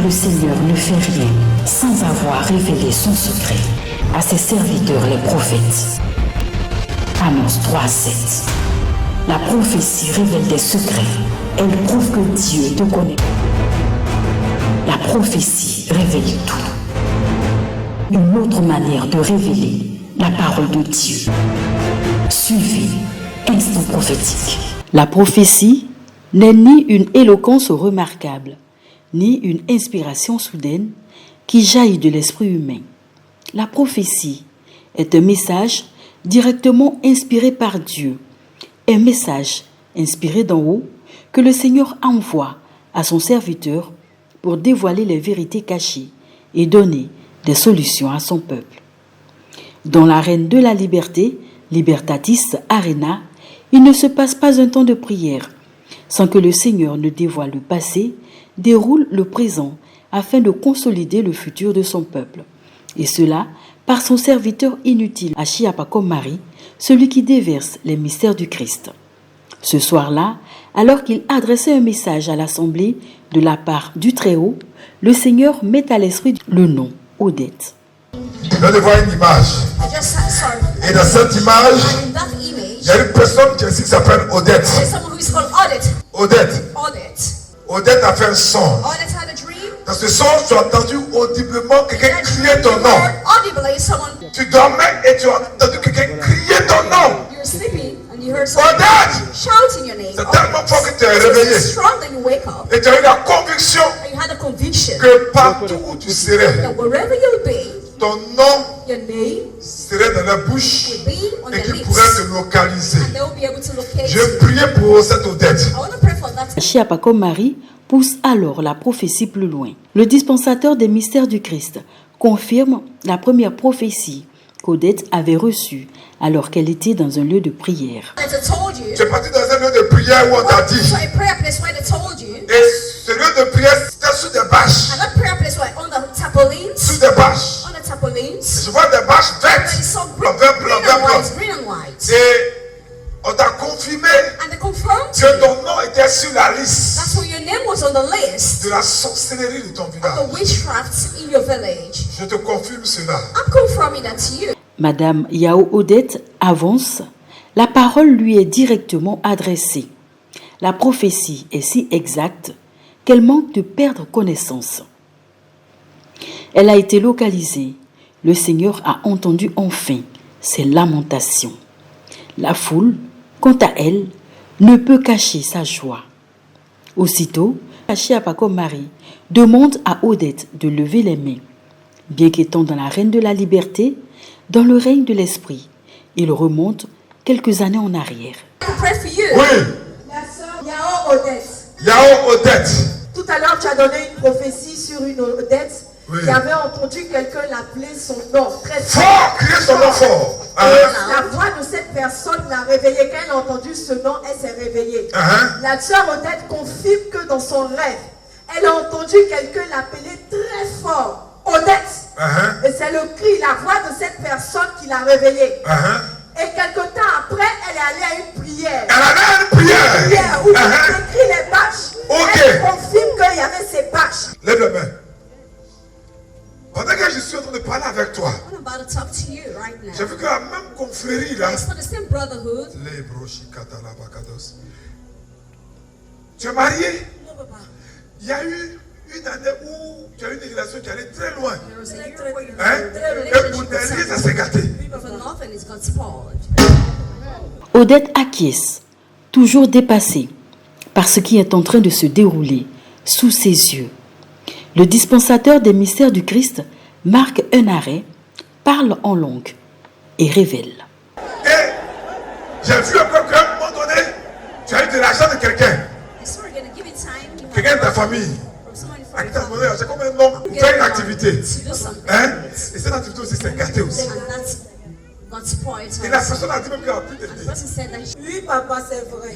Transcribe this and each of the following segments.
le Seigneur ne fait rien sans avoir révélé son secret à ses serviteurs les prophètes. Amos 3:7. La prophétie révèle des secrets. Elle prouve que Dieu te connaît. La prophétie révèle tout. Une autre manière de révéler la parole de Dieu. Suivez Instant prophétique. La prophétie n'est ni une éloquence remarquable, ni une inspiration soudaine qui jaillit de l'esprit humain. La prophétie est un message directement inspiré par Dieu, un message inspiré d'en haut que le Seigneur envoie à son serviteur pour dévoiler les vérités cachées et donner des solutions à son peuple. Dans l'arène de la liberté, Libertatis Arena, il ne se passe pas un temps de prière sans que le Seigneur ne dévoile le passé, déroule le présent afin de consolider le futur de son peuple. Et cela par son serviteur inutile, Achiapaco Marie, celui qui déverse les mystères du Christ. Ce soir-là, alors qu'il adressait un message à l'assemblée de la part du Très-Haut, le Seigneur met à l'esprit le nom Odette. Je viens de voir une image. Et dans cette image, il y a une personne qui s'appelle Odette. Odette a fait un son. Dans ce son, tu as entendu audiblement quelqu'un crier ton nom. Tu dormais et tu as entendu quelqu'un crier ton nom. Odette! C'est tellement fort que tu es réveillé. Et tu as eu la conviction que partout où tu serais, ton nom serait dans la bouche et qu'il pourrait te localiser. Je prie pour cette Odette. Achiapaco Marie pousse alors la prophétie plus loin. Le dispensateur des mystères du Christ confirme la première prophétie qu'Odette avait reçue alors qu'elle était dans un lieu de prière. Tu es parti dans un lieu de prière où on t'a dit. Et ce lieu de prière, c'était sous des bâches. Sous des bâches. Je vois des bâches vertes. Blanc. Et on t'a confirmé que ton nom était sur la liste de la sorcellerie de ton village. Je te confirme cela. Madame Yao Odette avance, la parole lui est directement adressée. La prophétie est si exacte qu'elle manque de perdre connaissance. Elle a été localisée. Le Seigneur a entendu enfin ses lamentations. La foule, quant à elle, ne peut cacher sa joie. Aussitôt, Achiapaco Marie demande à Odette de lever les mains. Bien qu'étant dans l'arène de la liberté, dans le règne de l'esprit, il remonte quelques années en arrière. Oui. La sœur Yao Odette. Yao Odette. Tout à l'heure, tu as donné une prophétie sur une Odette qui avait entendu quelqu'un l'appeler son nom très fort. Crier son nom fort. La voix de cette personne l'a réveillée. Quand elle a entendu ce nom, elle s'est réveillée. La sœur Odette confirme que dans son rêve, elle a entendu quelqu'un l'appeler très fort. Odette. Et c'est le cri, la voix de cette personne qui l'a réveillée. Et quelque temps après, elle est allée à une prière. Elle allait à une prière. Où elle écrit les bâches. Elle confirme qu'il y avait ces bâches. Lève la main. Pendant que je suis en train de parler avec toi, j'ai vu que la même confrérie là, tu es marié. Il y a eu une année où tu as eu une relation qui allait très loin. Et pour dernier, ça s'est gâté. Odette acquiesce, toujours dépassée par ce qui est en train de se dérouler sous ses yeux. Le dispensateur des mystères du Christ marque un arrêt, parle en langue et révèle. Et j'ai vu encore qu'à un moment donné, tu as eu de l'argent de quelqu'un. Quelqu'un de ta famille. C'est comme un homme pour faire une activité. Et cette activité aussi s'est gâtée aussi. Et la personne a dit même qu'elle a plus de vie. Oui, papa, c'est vrai.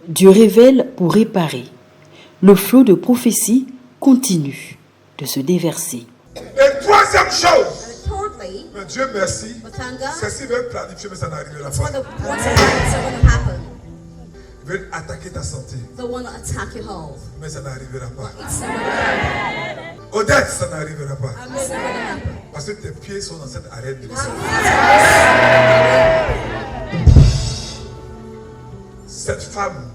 Dieu révèle pour réparer. Le flot de prophétie continue de se déverser. Et troisième chose, mais Dieu merci, ceci veut planifier, mais ça n'arrive pas. Ils veulent attaquer ta santé, mais ça n'arrivera pas. Odette, ça n'arrivera pas. Parce que tes pieds sont dans cette arène de l'esprit. Cette femme,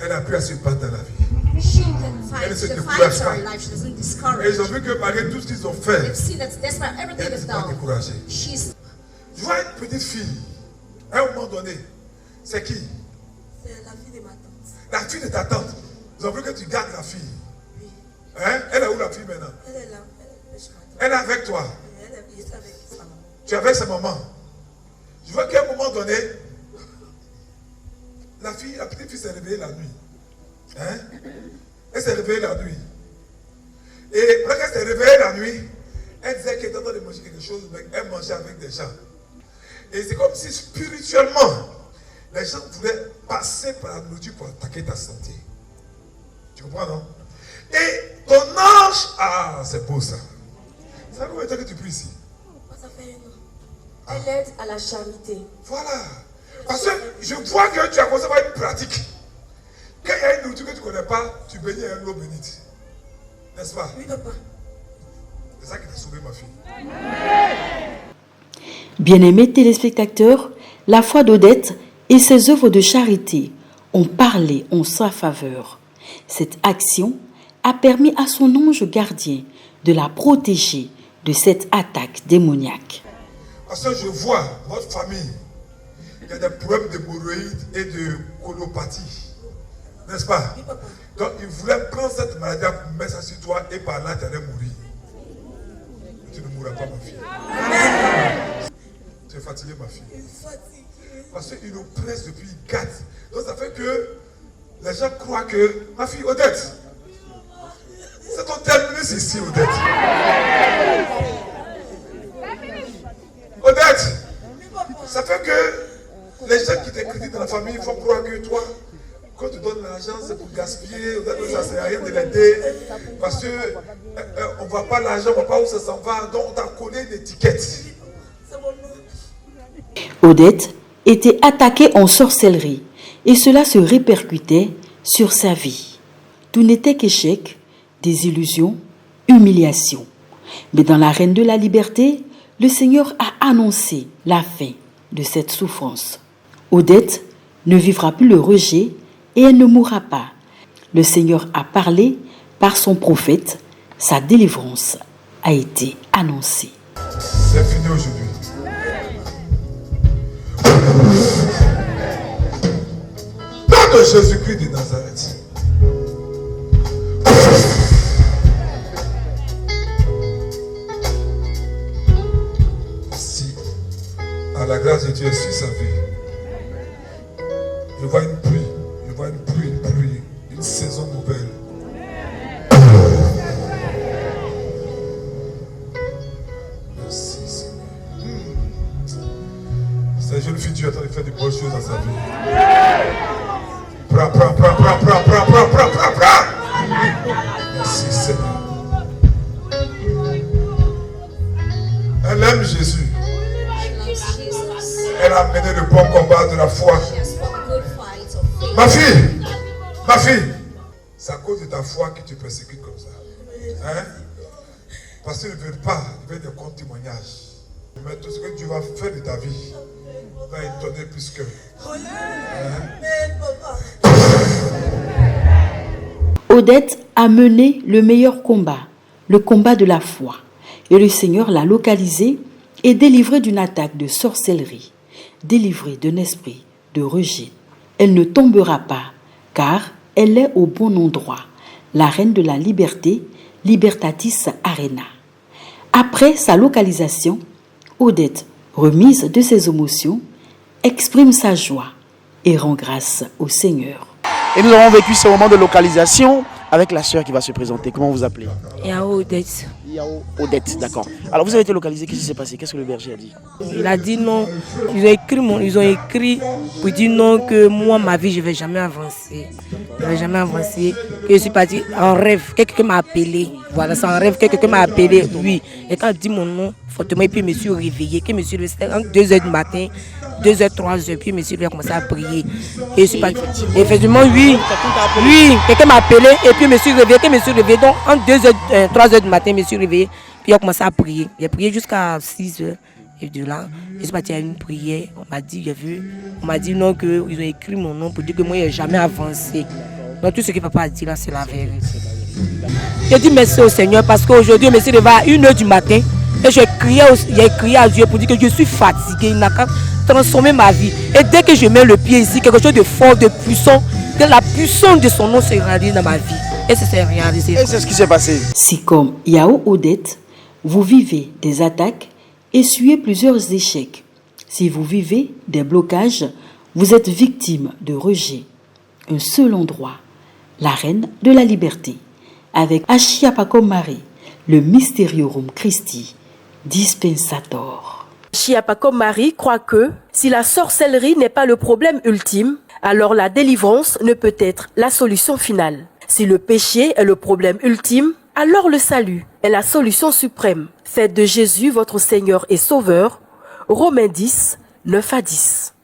elle a pu à se battre dans la vie. Elle ne se décourage pas. Et ils ont vu que malgré tout ce qu'ils ont fait, elle ne s'est pas découragée. Je vois une petite fille, à un moment donné, c'est qui? C'est la fille de ma tante. La fille de ta tante. Ils ont vu que tu gardes la fille. Hein? Elle est où la fille maintenant? Elle est là. Elle est avec toi. Elle est avec sa maman. Tu es avec sa maman. Je vois qu'à un moment donné, la petite fille s'est réveillée la nuit. Hein? Elle s'est réveillée la nuit. Et quand elle s'est réveillée la nuit, elle disait qu'elle était en train de manger quelque chose, mais elle mangeait avec des gens. Et c'est comme si spirituellement, les gens voulaient passer par la nourriture pour attaquer ta santé. Tu comprends, non? Et ton ange, c'est beau ça. Ça fait combien de temps que tu pries ici? Ça fait 1 an. Elle aide à la charité. Voilà. Parce que je vois que tu as commencé à avoir une pratique. Quand il y a une nourriture que tu ne connais pas, tu bénis à l'eau bénite. N'est-ce pas? Oui, papa. C'est ça qui t'a sauvé, ma fille. Bien-aimés téléspectateurs, la foi d'Odette et ses œuvres de charité ont parlé en sa faveur. Cette action a permis à son ange gardien de la protéger de cette attaque démoniaque. Parce que je vois votre famille, il y a des problèmes d'hémorroïdes et de colopathie. N'est-ce pas? Donc il voulait prendre cette maladie pour mettre ça sur toi et par là tu allais mourir. Tu ne mourras pas, ma fille. Tu es fatiguée, ma fille. Parce qu'il nous presse depuis 4. Donc ça fait que les gens croient que, ma fille Odette, c'est ton terminus ici, Odette. Odette, ça fait que les gens qui t'écrivent dans la famille font croire que toi, quand tu donnes l'argent, c'est pour gaspiller, Odette, ça ne sert à rien de l'aider. Parce qu'on ne voit pas l'argent, on ne voit pas où ça s'en va, donc on t'a collé une étiquette. Odette était attaquée en sorcellerie et cela se répercutait sur sa vie. Tout n'était qu'échec, désillusion, humiliation. Mais dans l'arène de la liberté, le Seigneur a annoncé la fin de cette souffrance. Odette ne vivra plus le rejet et elle ne mourra pas. Le Seigneur a parlé par son prophète, sa délivrance a été annoncée. C'est fini aujourd'hui. Nom de Jésus-Christ de Nazareth. Si à la grâce de Dieu sur sa vie, je vois une pluie, une saison nouvelle. Merci Seigneur. Cette jeune fille, tu es en train de faire de bonnes choses dans sa vie. Prends. Merci Seigneur. Elle aime Jésus. Elle a mené le bon combat de la foi. Ma fille, c'est à cause de ta foi que tu persécutes comme ça. Hein? Parce qu'ils ne veulent pas, ils veulent des comptes témoignages. Mais tout ce que tu vas faire de ta vie va étonner plus que. Odette a mené le meilleur combat, le combat de la foi. Et le Seigneur l'a localisée et délivrée d'une attaque de sorcellerie, délivrée d'un esprit de rejet. Elle ne tombera pas, car elle est au bon endroit, la reine de la liberté, Libertatis Arena. Après sa localisation, Odette, remise de ses émotions, exprime sa joie et rend grâce au Seigneur. Et nous avons vécu ce moment de localisation avec la sœur qui va se présenter. Comment vous appelez? Yao Odette. Yao Odette, d'accord. Alors vous avez été localisé, qu'est-ce qui s'est passé? Qu'est-ce que le berger a dit? Il a dit non. Ils ont écrit pour dire non, que moi, ma vie, je ne vais jamais avancer. Je ne vais jamais avancer. Que je suis parti en rêve. Quelqu'un m'a appelé. Voilà, c'est en rêve. Quelqu'un m'a appelé, oui. Et quand il dit mon nom, fortement et puis je me suis réveillée. Que monsieur entre 2h du matin, 2h, 3h, puis monsieur a commencé à prier. Et je suis partie. Effectivement, oui, quelqu'un m'a appelé et puis je me suis réveillée. Donc entre 2h, 3h du matin, je me suis réveillée. Puis il a commencé à prier. J'ai prié jusqu'à 6h. Et de là, je suis partie à une prière. On m'a dit non, qu'ils ont écrit mon nom pour dire que moi, je n'ai jamais avancé. Donc tout ce que papa a dit là, c'est la vérité. J'ai dit merci au Seigneur parce qu'aujourd'hui, je me suis réveillée à 1h du matin et j'ai crié à Dieu pour dire que je suis fatiguée. Il n'a qu'à transformer ma vie. Et dès que je mets le pied ici, quelque chose de fort, de puissant, que la puissance de son nom se réalise dans ma vie. Et ça s'est réalisé. Et c'est ce qui s'est passé. Si comme Yao Odette, vous vivez des attaques, essuyez plusieurs échecs. Si vous vivez des blocages, vous êtes victime de rejet. Un seul endroit, la reine de la liberté, avec Achiapako Marie, le Mysterium Christi, dispensator. Achiapako Marie croit que si la sorcellerie n'est pas le problème ultime, alors la délivrance ne peut être la solution finale. Si le péché est le problème ultime, alors le salut est la solution suprême. Faites de Jésus votre Seigneur et Sauveur. Romains 10, 9 à 10.